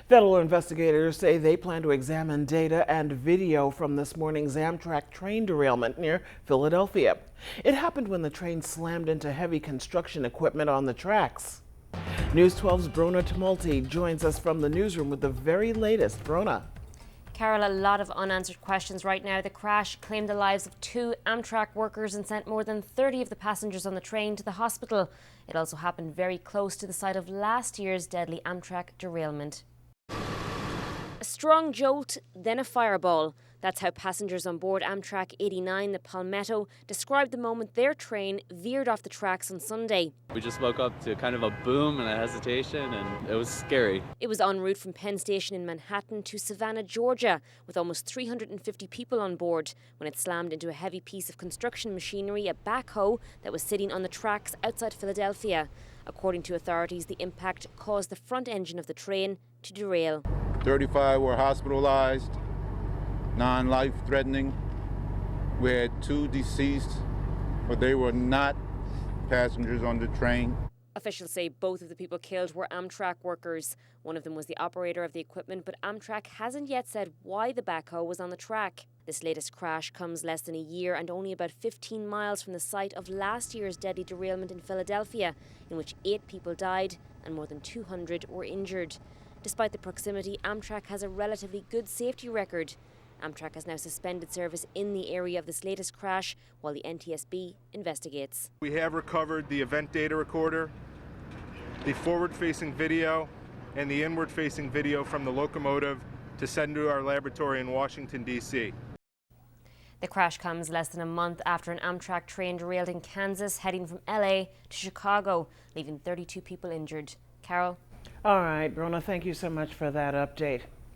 Federal investigators say they plan to examine data and video from this morning's Amtrak train derailment near Philadelphia. It happened when the train slammed into heavy construction equipment on the tracks. News 12's Brona Tumulty joins us from the newsroom with the very latest. Brona. Carol, a lot of unanswered questions right now. The crash claimed the lives of 2 Amtrak workers and sent more than 30 of the passengers on the train to the hospital. It also happened very close to the site of last year's deadly Amtrak derailment. A strong jolt, then a fireball. That's how passengers on board Amtrak 89, the Palmetto, described the moment their train veered off the tracks on Sunday. We just woke up to kind of a boom and a hesitation, and it was scary. It was en route from Penn Station in Manhattan to Savannah, Georgia, with almost 350 people on board, when it slammed into a heavy piece of construction machinery, a backhoe, that was sitting on the tracks outside Philadelphia. According to authorities, the impact caused the front engine of the train to derail. 35 were hospitalized, non-life-threatening. We had 2 deceased, but they were not passengers on the train. Officials say both of the people killed were Amtrak workers. One of them was the operator of the equipment, but Amtrak hasn't yet said why the backhoe was on the track. This latest crash comes less than a year and only about 15 miles from the site of last year's deadly derailment in Philadelphia, in which 8 people died and more than 200 were injured. Despite the proximity, Amtrak has a relatively good safety record. Amtrak has now suspended service in the area of this latest crash while the NTSB investigates. We have recovered the event data recorder, the forward-facing video, and the inward-facing video from the locomotive to send to our laboratory in Washington, D.C. The crash comes less than a month after an Amtrak train derailed in Kansas, heading from LA to Chicago, leaving 32 people injured. Carol? All right, Brona, thank you so much for that update.